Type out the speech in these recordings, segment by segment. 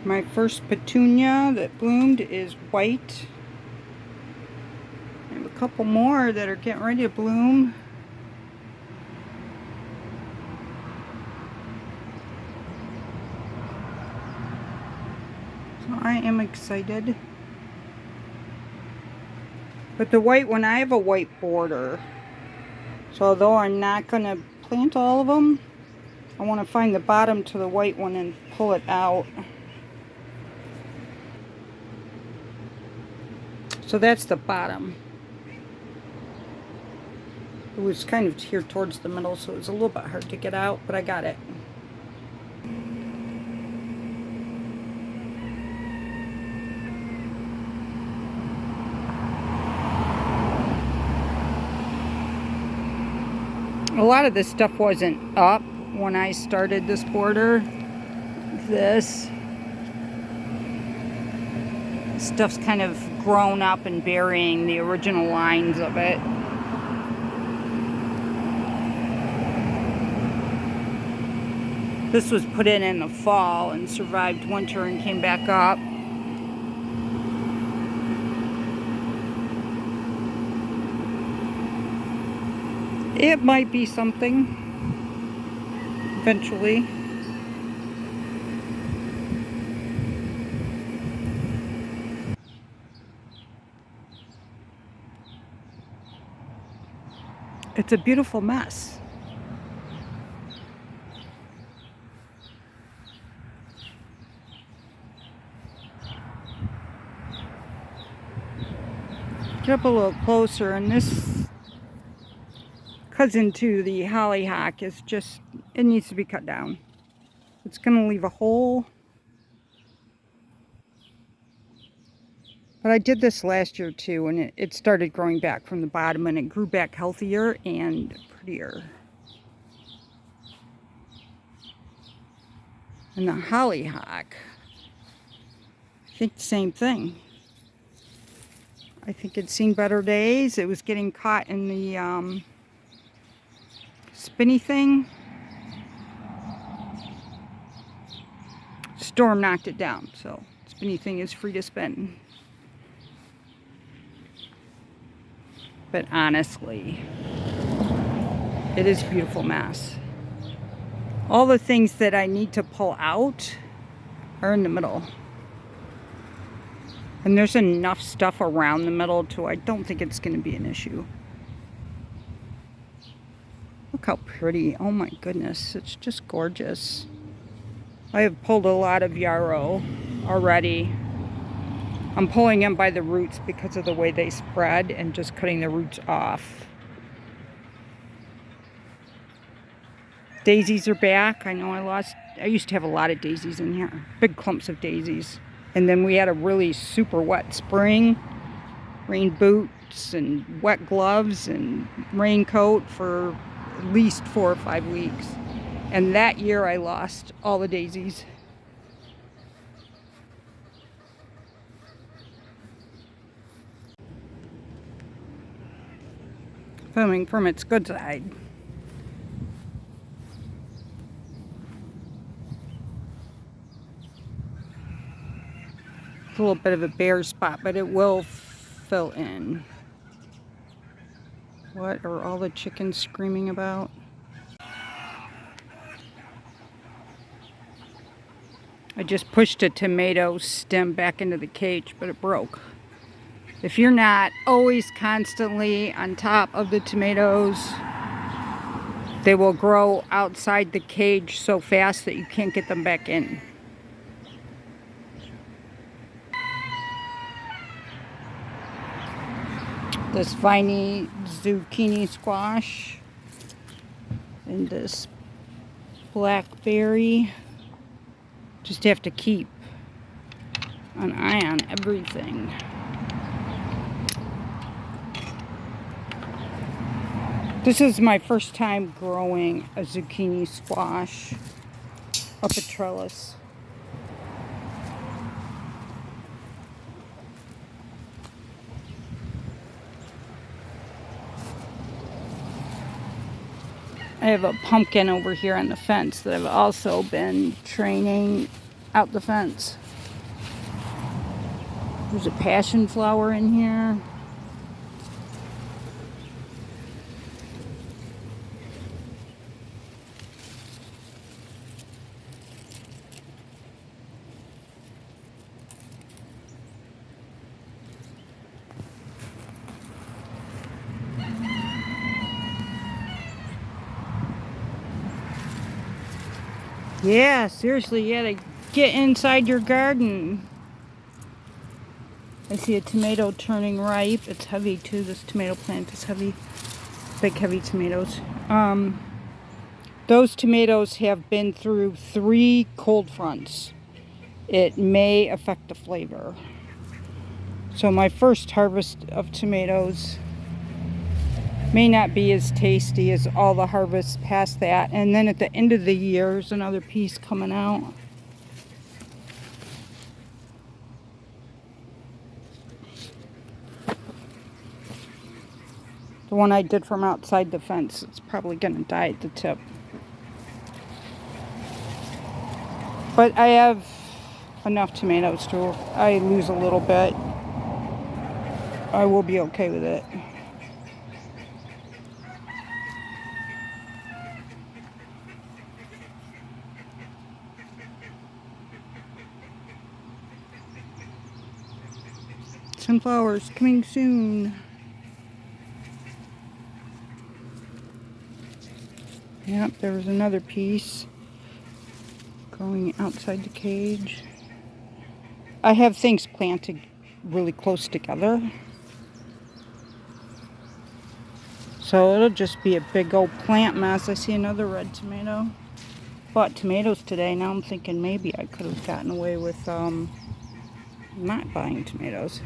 My first petunia that bloomed is white. I have a couple more that are getting ready to bloom. So I am excited. But the white one, I have a white border. So although I'm not going to plant all of them, I want to find the bottom to the white one and pull it out. So that's the bottom. It was kind of here towards the middle, so it was a little bit hard to get out, but I got it. A lot of this stuff wasn't up when I started this border. This stuff's kind of grown up and burying the original lines of it. This was put in the fall and survived winter and came back up. It might be something eventually. It's a beautiful mess. Get up a little closer, and this cousin to the hollyhock is just, it needs to be cut down. It's going to leave a hole. But I did this last year too, and it started growing back from the bottom, and it grew back healthier and prettier. And the hollyhock, I think the same thing. I think it's seen better days. It was getting caught in the spinny thing. Storm knocked it down, so spinny thing is free to spin. But honestly, it is a beautiful mess. All the things that I need to pull out are in the middle. And there's enough stuff around the middle too. I don't think it's going to be an issue. Look how pretty. Oh my goodness. It's just gorgeous. I have pulled a lot of yarrow already. I'm pulling them by the roots because of the way they spread and just cutting the roots off. Daisies are back. I know I used to have a lot of daisies in here. Big clumps of daisies. And then we had a really super wet spring. Rain boots and wet gloves and raincoat for at least 4 or 5 weeks. And that year I lost all the daisies. Filming from its good side. It's a little bit of a bare spot, but it will fill in. What are all the chickens screaming about? I just pushed a tomato stem back into the cage, but it broke. If you're not always constantly on top of the tomatoes, they will grow outside the cage so fast that you can't get them back in. This viney zucchini squash and this blackberry. Just have to keep an eye on everything. This is my first time growing a zucchini squash up a trellis. I have a pumpkin over here on the fence that I've also been training out the fence. There's a passion flower in here. Yeah, seriously, you gotta get inside your garden. I see a tomato turning ripe. It's heavy too. This tomato plant is heavy. Big, heavy tomatoes. Those tomatoes have been through 3 cold fronts. It may affect the flavor. So my first harvest of tomatoes may not be as tasty as all the harvests past that. And then at the end of the year, there's another piece coming out. The one I did from outside the fence, it's probably going to die at the tip. But I have enough tomatoes to, I lose a little bit. I will be okay with it. Sunflowers coming soon. Yep, there was another piece growing outside the cage. I have things planted really close together. So it'll just be a big old plant mess. I see another red tomato. Bought tomatoes today. Now I'm thinking maybe I could have gotten away with not buying tomatoes.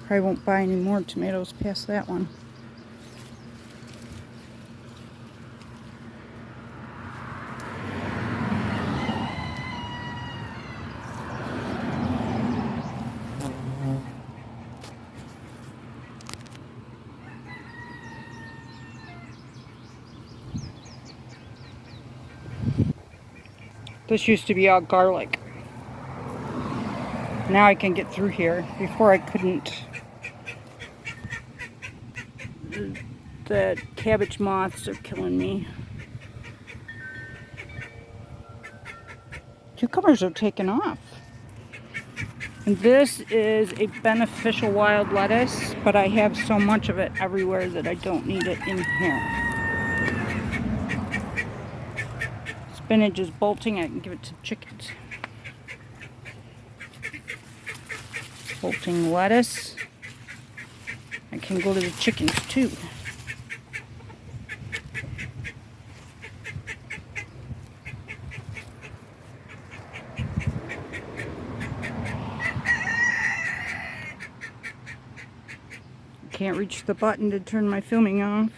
Probably won't buy any more tomatoes past that one. This used to be all garlic. Now I can get through here. Before I couldn't. The cabbage moths are killing me. Cucumbers are taking off. And this is a beneficial wild lettuce, but I have so much of it everywhere that I don't need it in here. Spinach is bolting. I can give it to chickens. Bolting lettuce. I can go to the chickens too. Can't reach the button to turn my filming off.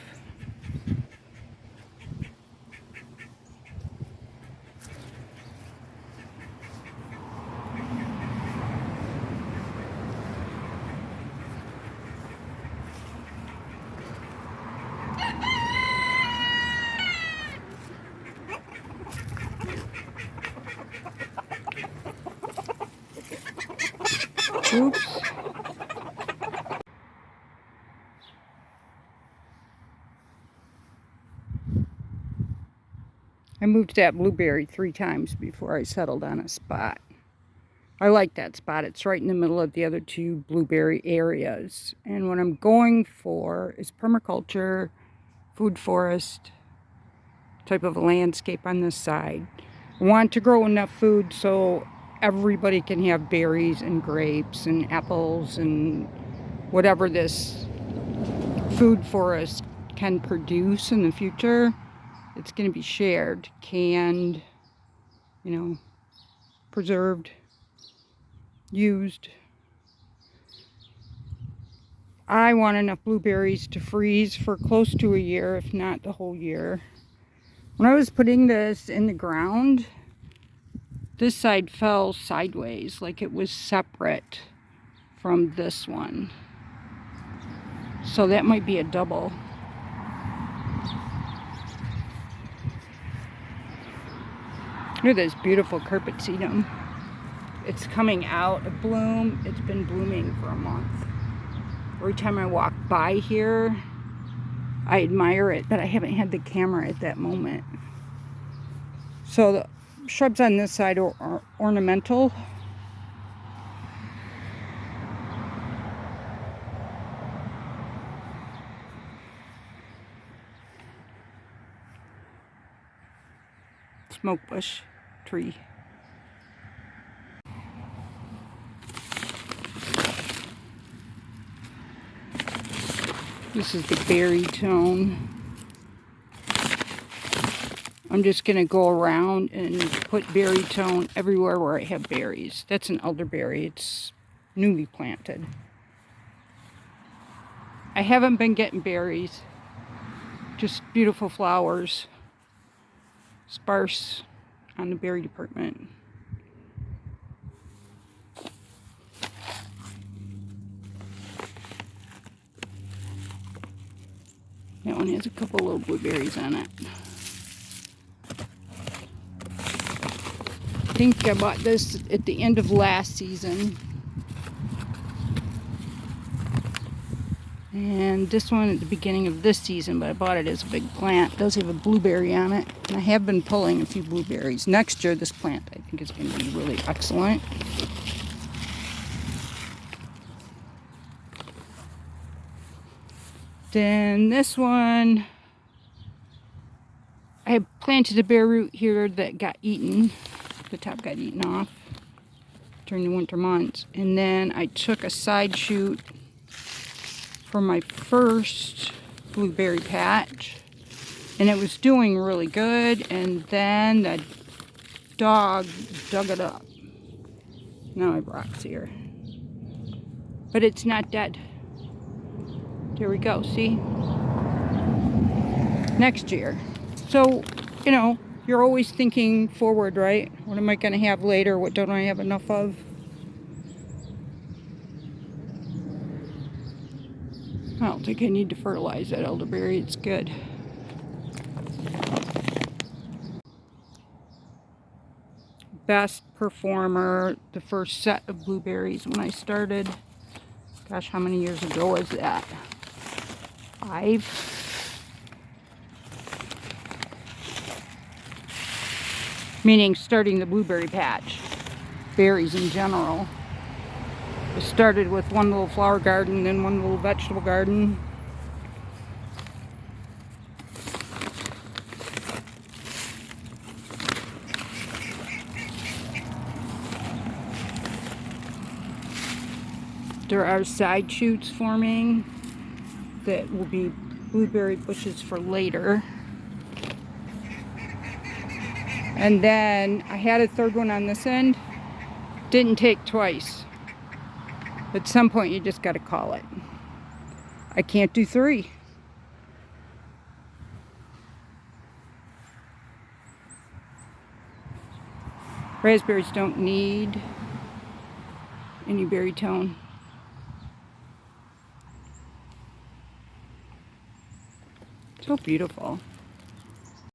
Oops. I moved that blueberry 3 times before I settled on a spot. I like that spot. It's right in the middle of the other 2 blueberry areas. And what I'm going for is permaculture, food forest type of landscape on this side. I want to grow enough food so everybody can have berries and grapes and apples and whatever this food forest can produce in the future. It's going to be shared, canned, preserved, used. I want enough blueberries to freeze for close to a year, if not the whole year. When I was putting this in the ground, this side fell sideways, like it was separate from this one. So that might be a double. Look at this beautiful carpet sedum. It's coming out of bloom. It's been blooming for a month. Every time I walk by here, I admire it, but I haven't had the camera at that moment. So the shrubs on this side are ornamental. Smoke bush tree. This is the berry tone. I'm just going to go around and put berry tone everywhere where I have berries. That's an elderberry. It's newly planted. I haven't been getting berries. Just beautiful flowers. Sparse on the berry department. That one has a couple little blueberries on it. I think I bought this at the end of last season. And this one at the beginning of this season, but I bought it as a big plant. It does have a blueberry on it. And I have been pulling a few blueberries. Next year, this plant I think is going to be really excellent. Then this one, I planted a bare root here that got eaten. The top got eaten off during the winter months. And then I took a side shoot for my first blueberry patch. And it was doing really good. And then the dog dug it up. Now I have rocks here. But it's not dead. There we go, see? Next year. So, you know, you're always thinking forward, right? What am I going to have later? What don't I have enough of? I don't think I need to fertilize that elderberry. It's good. Best performer, the first set of blueberries when I started. Gosh, how many years ago was that? 5? Meaning starting the blueberry patch. Berries in general. I started with one little flower garden, then one little vegetable garden. There are side shoots forming that will be blueberry bushes for later. And then I had a third one on this end. Didn't take twice. At some point you just got to call it. I can't do 3. Raspberries don't need any berry tone. So beautiful.